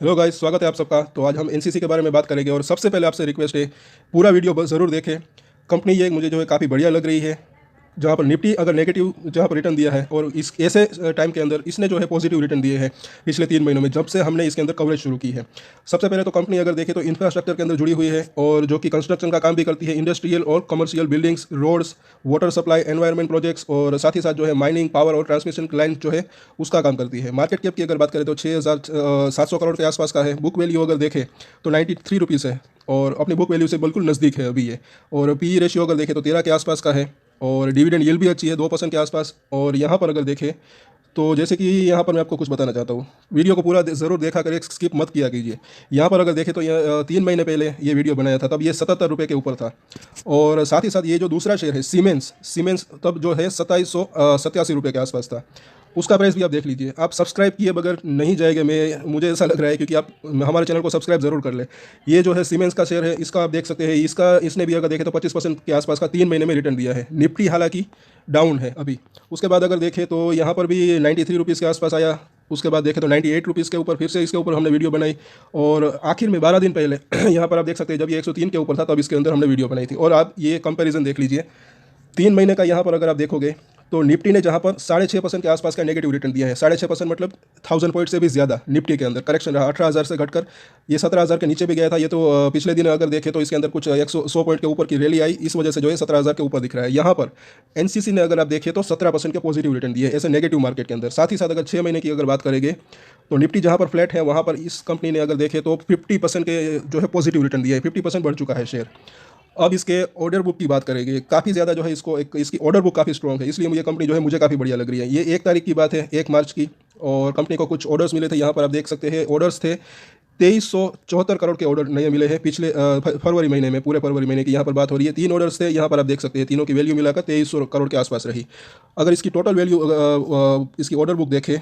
Hello guys, स्वागत है आप सबका। तो आज हम एनसीसी के बारे में बात करेंगे और सबसे पहले आपसे रिक्वेस्ट है, पूरा वीडियो बस ज़रूर देखें। कंपनी ये मुझे जो है काफ़ी बढ़िया लग रही है। जहाँ पर निफ्टी अगर नेगेटिव जहाँ पर रिटर्न दिया है और इस ऐसे टाइम के अंदर इसने जो है पॉजिटिव रिटर्न दिए हैं पिछले 3 महीनों में, जब से हमने इसके अंदर कवरेज शुरू की है। सबसे पहले तो कंपनी अगर देखें तो इंफ्रास्ट्रक्चर के अंदर जुड़ी हुई है और जो कि कंस्ट्रक्शन का काम भी करती है, इंडस्ट्रियल और commercial buildings, roads, water supply, environment projects और साथ ही साथ जो है माइनिंग, पावर और ट्रांसमिशन लाइन जो है उसका काम करती है। मार्केट कैप की अगर बात करें तो 6,700 करोड़ के आसपास का है। बुक वैल्यू अगर देखें तो 93 रुपीज़ है और अपनी बुक वैल्यू से बिल्कुल नज़दीक है अभी ये। और पी रेशियो अगर देखें तो 13 के आसपास का है और डिविडेंड यील्ड भी अच्छी है 2% के आसपास। और यहाँ पर अगर देखें तो जैसे कि यहाँ पर मैं आपको कुछ बताना चाहता हूँ, वीडियो को पूरा ज़रूर देखा करें, स्किप मत किया कीजिए। यहाँ पर अगर देखें तो ये 3 महीने पहले ये वीडियो बनाया था, तब ये 77 रुपये के ऊपर था। और साथ ही साथ ये जो दूसरा शेयर है सीमेंस सीमेंस तब जो है 2787 रुपये के आसपास था। उसका प्राइस भी आप देख लीजिए। आप सब्सक्राइब किए बगैर नहीं जाएगा, मुझे ऐसा लग रहा है, क्योंकि आप हमारे चैनल को सब्सक्राइब ज़रूर कर ले। ये जो है सीमेंस का शेयर है, इसका आप देख सकते हैं, इसने भी अगर देखें तो 25% के आसपास का 3 महीने में रिटर्न दिया है। निफ्टी हालांकि डाउन है अभी। उसके बाद अगर देखें तो यहाँ पर भी 93 रुपीज़ के आसपास आया। उसके बाद देखें तो 98 रुपीज़ के ऊपर फिर से इसके ऊपर हमने वीडियो बनाई। और आखिर में 12 दिन पहले यहाँ पर आप देख सकते हैं, जब ये 103 के ऊपर था तब इसके अंदर हमने वीडियो बनाई थी। और आप ये कंपैरिजन देख लीजिए 3 महीने का। यहाँ पर अगर आप देखोगे तो निफ्टी ने जहाँ पर 6.5% के आसपास का नेगेटिव रिटर्न दिया है, 6.5% मतलब 1000 पॉइंट से भी ज़्यादा निफ्टी के अंदर करेक्शन रहा। 18,000 से घटकर ये 17,000 के नीचे भी गया था। ये तो पिछले दिन अगर देखें तो इसके अंदर कुछ 100 पॉइंट के ऊपर की रैली आई, इस वजह से जो है 17,000 के ऊपर दिख रहा है। यहाँ पर एनसीसी ने अगर आप देखें तो 17% के पॉजिटिव रिटर्न दिए ऐसे नेगेटिव मार्केट के अंदर। साथ ही साथ अगर 6 महीने की अगर बात करेंगे तो निफ्टी जहाँ पर फ्लैट है, वहाँ पर इस कंपनी ने अगर देखें तो 50% के जो है पॉजिटिव रिटर्न दिया है, 50% बढ़ चुका है शेयर। अब इसके ऑर्डर बुक की बात करेंगे, काफ़ी ज़्यादा जो है इसकी ऑर्डर बुक काफ़ी स्ट्रॉन्ग है, इसलिए मुझे कंपनी जो है मुझे काफ़ी बढ़िया लग रही है। ये 1 तारीख की बात है, 1 मार्च की। और कंपनी को कुछ ऑर्डर्स मिले थे, यहाँ पर आप देख सकते हैं ऑर्डर्स थे 2374 करोड़ के ऑर्डर नए मिले हैं पिछले फरवरी महीने में। पूरे फरवरी महीने की यहाँ पर बात हो रही है। 3 ऑर्डर्स थे, यहाँ पर आप देख सकते हैं, तीनों की वैल्यू मिलाकर 2300 करोड़ के आसपास रही। अगर इसकी टोटल वैल्यू इसकी ऑर्डर बुक देखें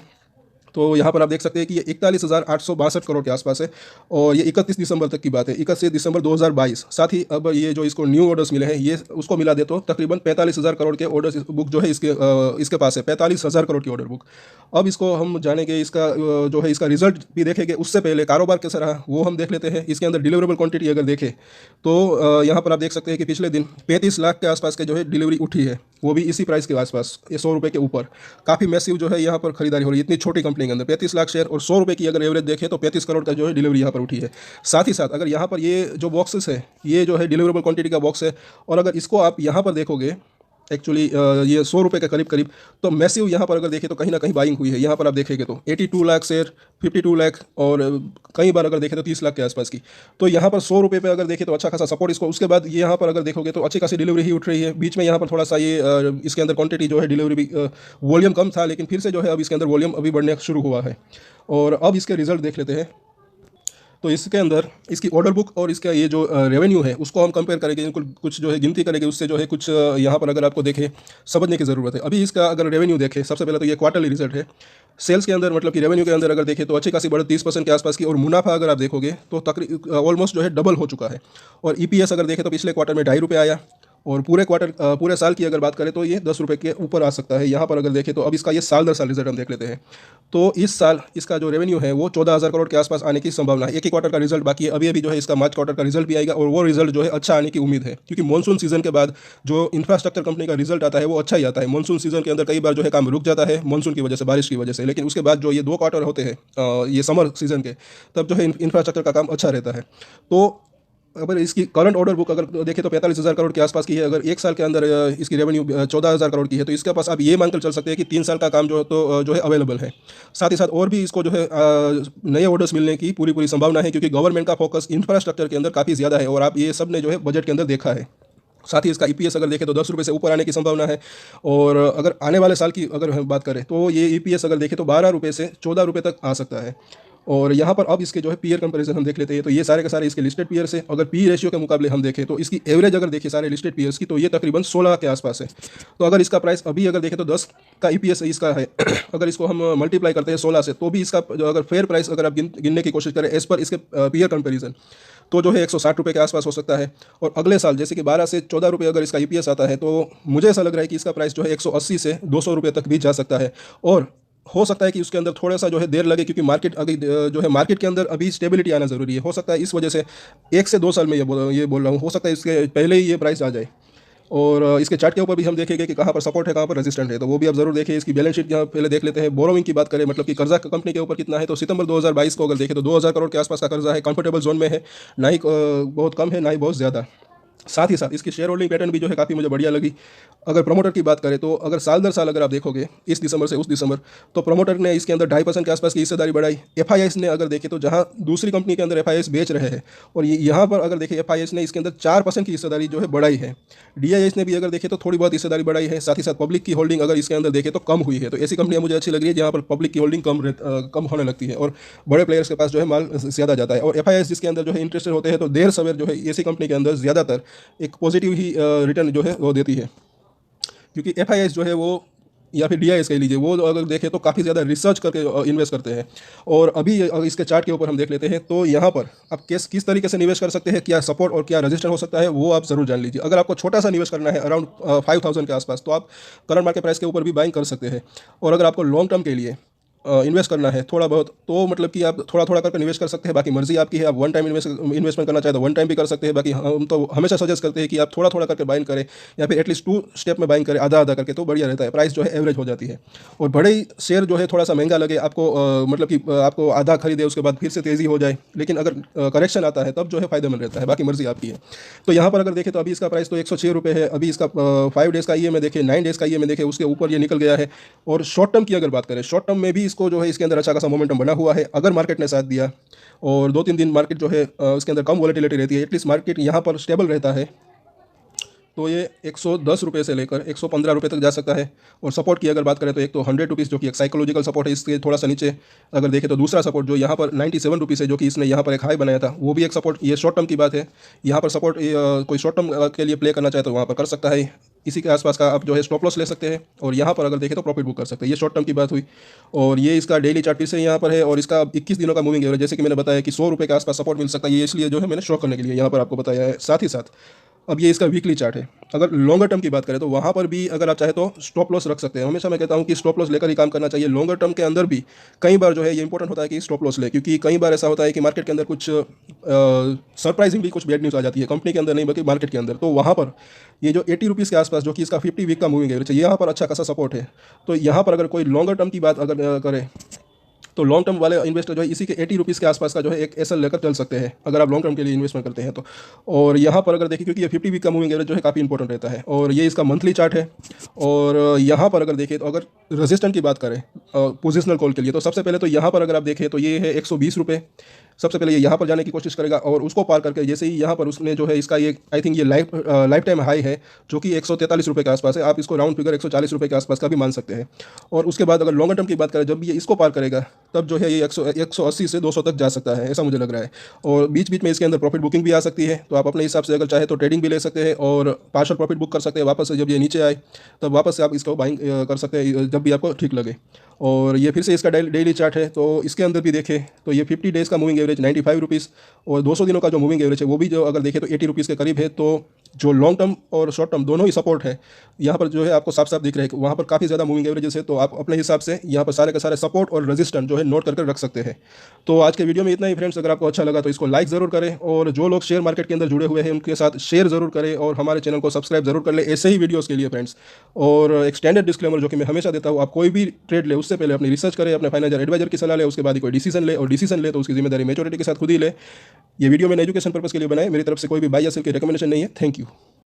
तो यहाँ पर आप देख सकते हैं कि ये 41,862 करोड़ के आसपास है। और ये 31 दिसंबर तक की बात है, 31 दिसंबर 2022। साथ ही अब ये जो इसको न्यू ऑर्डर्स मिले हैं, ये उसको मिला दे तो तकरीबन 45,000 करोड़ के ऑर्डर्स बुक जो है इसके पास है, 45,000 करोड़ की ऑर्डर बुक। अब इसको हम जानेंगे, इसका जो है इसका रिजल्ट भी देखेंगे। उससे पहले कारोबार कैसा रहा वो हम देख लेते हैं। इसके अंदर डिलीवरेबल क्वांटिटी अगर देखें तो यहाँ पर आप देख सकते हैं कि पिछले दिन 35 लाख के आसपास के जो है डिलीवरी उठी है, वो भी इसी प्राइस के आसपास, ये 100 रुपये के ऊपर। काफ़ी मैसिव जो है यहाँ पर खरीदारी हो रही है इतनी छोटी कंपनी के अंदर। 35 लाख शेयर और 100 रुपये की अगर एवरेज देखें तो 35 करोड़ का जो है डिलीवरी यहाँ पर उठी है। साथ ही साथ अगर यहाँ पर ये जो बॉक्सेस है, ये जो है डिलीवरेबल क्वांटिटी का बॉक्स है। और अगर इसको आप यहाँ पर देखोगे एक्चुअली ये 100 रुपये के करीब करीब, तो मैसिव यहाँ पर अगर देखें तो कहीं ना कहीं बाइंग हुई है। यहाँ पर आप देखेंगे तो 82 लाख शेयर, 52 लाख और कई बार अगर देखें तो 30 लाख के आसपास की। तो यहाँ पर 100 रुपये पे अगर देखें तो अच्छा खासा सपोर्ट इसको। उसके बाद ये यहाँ पर अगर देखोगे तो अच्छी खासी डिलीवरी ही उठ रही है। बीच में यहाँ पर थोड़ा सा ये इसके अंदर क्वांटिटी जो है डिलीवरी भी वॉल्यूम कम था, लेकिन फिर से जो है अब इसके अंदर वॉल्यूम अभी बढ़ने शुरू हुआ है। और अब इसके रिजल्ट देख लेते हैं। तो इसके अंदर इसकी ऑर्डर बुक और इसका ये जो रेवेन्यू है उसको हम कंपेयर करेंगे, इनको कुछ जो है गिनती करेंगे, उससे जो है कुछ यहाँ पर अगर आपको देखें समझने की ज़रूरत है। अभी इसका अगर रेवेन्यू देखें, सबसे पहले तो ये क्वार्टरली रिजल्ट है। सेल्स के अंदर मतलब कि रेवेन्यू के अंदर अगर देखें तो अच्छी खासी बढ़त 30% के आसपास की। और मुनाफा अगर आप देखोगे तो तकरीबन ऑलमोस्ट जो है डबल हो चुका है। और ईपीएस अगर देखें तो पिछले क्वार्टर में 2.5 रुपये आया और पूरे साल की अगर बात करें तो ये 10 रुपये के ऊपर आ सकता है। यहाँ पर अगर देखें तो अब इसका ये साल दर साल रिजल्ट हम देख लेते हैं। तो इस साल इसका जो रेवेन्यू है वो 14,000 करोड़ के आसपास आने की संभावना है। एक ही क्वार्टर का रिजल्ट बाकी है, अभी अभी जो है इसका मार्च क्वार्टर का रिजल्ट भी आएगा और वो रिजल्ट जो है अच्छा आने की उम्मीद है, क्योंकि मानसून सीजन के बाद जो इंफ्रास्ट्रक्चर कंपनी का रिजल्ट आता है वो अच्छा ही आता है। मानसून सीजन के अंदर कई बार जो है काम रुक जाता है मानसून की वजह से, बारिश की वजह से, लेकिन उसके बाद जो ये 2 क्वार्टर होते हैं ये समर सीजन के, तब जो है इंफ्रास्ट्रक्चर का काम अच्छा रहता है। तो अगर इसकी करंट ऑर्डर बुक अगर देखें तो 45,000 करोड़ के आसपास की है। अगर 1 साल के अंदर इसकी रेवेन्यू 14,000 करोड़ की है, तो इसके पास आप ये मानकर चल सकते हैं कि 3 साल का काम जो है अवेलेबल है। साथ ही साथ और भी इसको जो है नए ऑर्डर्स मिलने की पूरी पूरी संभावना है, क्योंकि गवर्नमेंट का फोकस इंफ्रास्ट्रक्चर के अंदर काफ़ी ज़्यादा है और आप ये सब ने जो है बजट के अंदर देखा है। साथ ही इसका ईपीएस अगर देखें तो 10 रुपये से ऊपर आने की संभावना है। और अगर आने वाले साल की अगर हम बात करें तो ये ईपीएस अगर देखें तो 12 रुपये से 14 रुपये तक आ सकता है। और यहाँ पर अब इसके जो है पीयर कंपैरिजन हम देख लेते हैं। तो ये सारे के सारे इसके लिस्टेड पीयर्स है। अगर पी रेशियो के मुकाबले हम देखें तो इसकी एवरेज अगर देखें सारे लिस्टेड पीयर्स की, तो ये तकरीबन 16 के आसपास है। तो अगर इसका प्राइस अभी अगर देखें तो 10 का ईपीएस इसका है अगर इसको हम मल्टीप्लाई करते हैं 16 से, तो भी इसका जो अगर फेयर प्राइस अगर आप गिनने की कोशिश करें एज पर इसके पीयर कंपेरिजन, तो जो है 160 रुपये के आसपास हो सकता है। और अगले साल जैसे कि 12 से 14 रुपये अगर इसका ईपीएस आता है, तो मुझे ऐसा लग रहा है कि इसका प्राइस जो है 180 से 200 रुपये तक भी जा सकता है। और हो सकता है कि उसके अंदर थोड़ा सा जो है देर लगे, क्योंकि मार्केट अभी जो है मार्केट के अंदर अभी स्टेबिलिटी आना ज़रूरी है। हो सकता है इस वजह से 1 से 2 साल में ये बोल रहा हूँ, हो सकता है इसके पहले ही ये प्राइस आ जाए। और इसके चार्ट के ऊपर भी हम देखेंगे कि कहाँ पर सपोर्ट है, कहाँ पर रेजिस्टेंट है, तो वो भी आप जरूर देखिए। इसकी बैलेंस शीट यहाँ पहले देख लेते हैं। बोरोइंग की बात करें, मतलब कि कर्जा कंपनी के ऊपर कितना है, तो सितंबर 2022 को अगर देखें तो 2000 करोड़ के आसपास का कर्जा है। कंफर्टेबल जोन में है, ना ही बहुत कम है, ना ही बहुत ज़्यादा। साथ ही साथ इसकी शेयर होल्डिंग पैटर्न भी जो है काफ़ी मुझे बढ़िया लगी। अगर प्रमोटर की बात करें तो अगर साल दर साल अगर आप देखोगे इस दिसंबर से उस दिसंबर, तो प्रमोटर ने इसके अंदर 2.5% के आसपास की हिस्सेदारी बढ़ाई। एफआईआईएस ने अगर देखें तो जहां दूसरी कंपनी के अंदर एफआईआईएस बेच रहे हैं, और यहाँ पर अगर देखें एफआईआईएस ने इसके अंदर 4% की हिस्सेदारी जो है बढ़ाई है। डीआईएस ने भी अगर देखें तो थोड़ी बहुत हिस्सेदारी बढ़ाई है। साथ ही साथ पब्लिक की होल्डिंग अगर इसके अंदर देखें तो कम हुई है। तो ऐसी कंपनियां मुझे अच्छी लग रही है जहाँ पर पब्लिक की होल्डिंग कम होने लगती है और बड़े प्लेयर्स के पास जो है माल ज़्यादा जाता है। और एफआईआईएस जिसके अंदर जो है इंटरेस्टेड होते हैं, तो देर सवेर जो है ऐसी कंपनी के अंदर ज़्यादातर एक पॉजिटिव ही रिटर्न जो है वो देती है। क्योंकि एफआईआईएस जो है वो, या फिर डीआईएस कह लीजिए, वो अगर देखें तो काफ़ी ज़्यादा रिसर्च करके इन्वेस्ट करते हैं। और अभी अगर इसके चार्ट के ऊपर हम देख लेते हैं, तो यहाँ पर आप किस तरीके से निवेश कर सकते हैं, क्या सपोर्ट और क्या रजिस्टर हो सकता है, वो आप ज़रूर जान लीजिए। अगर आपको छोटा सा निवेश करना है अराउंड 5000 के आसपास, तो आप करंट मार्केट प्राइस के ऊपर भी बाइंग कर सकते हैं। और अगर आपको लॉन्ग टर्म के लिए इन्वेस्ट करना है थोड़ा बहुत, तो मतलब कि आप थोड़ा थोड़ा करके निवेश कर सकते हैं। बाकी मर्जी आपकी है, आप वन टाइम इन्वेस्टमेंट करना चाहे तो वन टाइम भी कर सकते हैं। बाकी हम तो हमेशा सजेस्ट करते हैं कि आप थोड़ा थोड़ा करके बाइंग करें, या फिर एटलीस्ट 2 स्टेप में बाइंग करें, आधा आधा करके, तो बढ़िया रहता है। प्राइस जो है एवरेज हो जाती है। और बड़े शेयर जो है थोड़ा सा महंगा लगे आपको, मतलब कि आपको आधा खरीदे उसके बाद फिर से तेज़ी हो जाए, लेकिन अगर करेक्शन आता है तब जो है फायदेमंद रहता है। बाकी मर्जी आपकी है। तो यहाँ पर अगर देखें तो अभी इसका प्राइस तो 106 रुपये है। अभी इसका 5 डेज़ का ईएमआई देखें, 9 डेज़ का ईएमआई देखें, उसके ऊपर ये निकल गया है। और शॉर्ट टर्म की अगर बात करें, शॉर्ट टर्म में भी इसको जो है इसके अंदर अच्छा खासा मोमेंटम बना हुआ है। अगर मार्केट ने साथ दिया और 2-3 दिन मार्केट जो है उसके अंदर कम वॉलेटिलिटी रहती है, एटलीस्ट मार्केट यहाँ पर स्टेबल रहता है, तो ये 110 रुपये से लेकर 115 रुपये तक जा सकता है। और सपोर्ट की अगर बात करें तो एक तो 100 रुपीज़ जो कि एक साइकोलॉजिकल सपोर्ट है, इसके थोड़ा सा नीचे अगर देखें तो दूसरा सपोर्ट जो यहाँ पर 97 रुपीज़ है, जो कि इसने यहाँ पर एक हाई बनाया था, वो भी एक सपोर्ट। ये शॉर्ट टर्म की बात है। यहाँ पर सपोर्ट कोई शॉर्ट टर्म के लिए प्ले करना चाहे तो वहाँ पर कर सकता है। इसी के आसपास का आप जो है स्टॉप लॉस ले सकते हैं, और यहाँ पर अगर देखें तो प्रॉफिट बुक कर सकते हैं। ये शॉर्ट टर्म की बात हुई। और ये इसका डेली चार्ट फिर से यहाँ पर है, और इसका 21 दिनों का मूविंग एवरेज, जैसे कि मैंने बताया कि 100 रुपये के आसपास सपोर्ट मिल सकता है। ये इसलिए जो है मैंने शो करने के लिए यहाँ पर आपको बताया है। साथ ही साथ अब ये इसका वीकली चार्ट है। अगर लॉन्गर टर्म की बात करें तो वहाँ पर भी अगर आप चाहे तो स्टॉप लॉस रख सकते हैं। हमेशा मैं कहता हूँ कि स्टॉप लॉस लेकर ही काम करना चाहिए। लॉन्गर टर्म के अंदर भी कई बार जो है ये इंपॉर्टेंट होता है कि स्टॉप लॉस ले, क्योंकि कई बार ऐसा होता है कि मार्केट के अंदर कुछ सरप्राइजिंगली कुछ बैड न्यूज़ आ जाती है, कंपनी के अंदर नहीं बल्कि मार्केट के अंदर। तो वहाँ पर ये जो 80 रुपीज़ के आसपास, जो कि इसका 50 वीक का मूविंग एवरेज है, यहाँ पर अच्छा खासा सपोर्ट है। तो यहाँ पर अगर कोई लॉन्गर टर्म की बात अगर करें, तो लॉन्ग टर्म वाले इन्वेस्टर जो है इसी के 80 रुपीज़ के आसपास का जो है एक एसएल लेकर चल सकते हैं, अगर आप लॉन्ग टर्म के लिए इन्वेस्टमेंट करते हैं तो। और यहाँ पर अगर देखिए, क्योंकि ये 50 वीक का मूविंग एवरेज जो है काफ़ी इंपॉर्टेंट रहता है, और ये इसका मंथली चार्ट है। और यहाँ पर अगर देखें तो अगर रेजिस्टेंट की बात करें पोजिशनल कॉल के लिए, तो सबसे पहले तो यहाँ पर अगर आप देखें तो ये है 120 रुपये। सबसे पहले ये यहाँ पर जाने की कोशिश करेगा, और उसको पार करके जैसे ही यहाँ पर उसने जो है इसका ये आई थिंक ये लाइफ टाइम हाई है, जो कि 143 रुपये के आसपास है। आप इसको राउंड फिगर 140 रुपये के आसपास का भी मान सकते हैं। और उसके बाद अगर लॉन्गर टर्म की बात करें, जब ये इसको पार करेगा तब जो है ये 180 से 200 तक जा सकता है, ऐसा मुझे लग रहा है। और बीच बीच में इसके अंदर प्रॉफिट बुकिंग भी आ सकती है, तो आप अपने हिसाब से अगर चाहे तो ट्रेडिंग भी ले सकते हैं और पार्शल प्रॉफिट बुक कर सकते हैं। वापस से जब ये नीचे आए तब वापस से आप इसको बाइंग कर सकते हैं, जब भी आपको ठीक लगे। और ये फिर से इसका डेली चार्ट है, तो इसके अंदर भी देखें तो ये 50 डेज़ का मूविंग एवरेज 95 रुपीज़, और 200 दिनों का जो मूविंग एवरेज है वो भी जो अगर देखें तो 80 रुपीज़ के करीब है। तो जो लॉन्ग टर्म और शॉर्ट टर्म दोनों ही सपोर्ट है, यहाँ पर जो है आपको साफ साफ दिख रहा है। वहाँ पर काफ़ी ज़्यादा मूविंग एवरेजेस है, तो आप अपने हिसाब से यहाँ पर सारे के सारे सपोर्ट और रेजिस्टेंस जो है नोट करके रख सकते हैं। तो आज के वीडियो में इतना ही फ्रेंड्स। अगर आपको अच्छा लगा तो इसको लाइक ज़रूर करें, और जो लोग शेयर मार्केट के अंदर जुड़े हुए हैं उनके साथ शेयर ज़रूर करें, और हमारे चैनल को सब्सक्राइब जरूर कर लें ऐसे ही वीडियोज़ के लिए फ्रेंड्स। और एक स्टैंडर्ड डिस्क्लेमर जो कि मैं हमेशा देता हूँ, आप कोई भी ट्रेड ले उससे पहले अपनी रिसर्च करें, अपने फाइनेंशियल एडवाइजर की सलाह ले, उसके बाद ही कोई डिसीजन ले, और डिसीजन ले तो उसकी जिम्मेदारी मेच्योरिटी के साथ खुद ही ले। ये वीडियो मैंने एजुकेशन पर्पस के लिए बनाए, मेरी तरफ से कोई भी बाय या सेल की रिकमेंडेशन नहीं है। Thank you.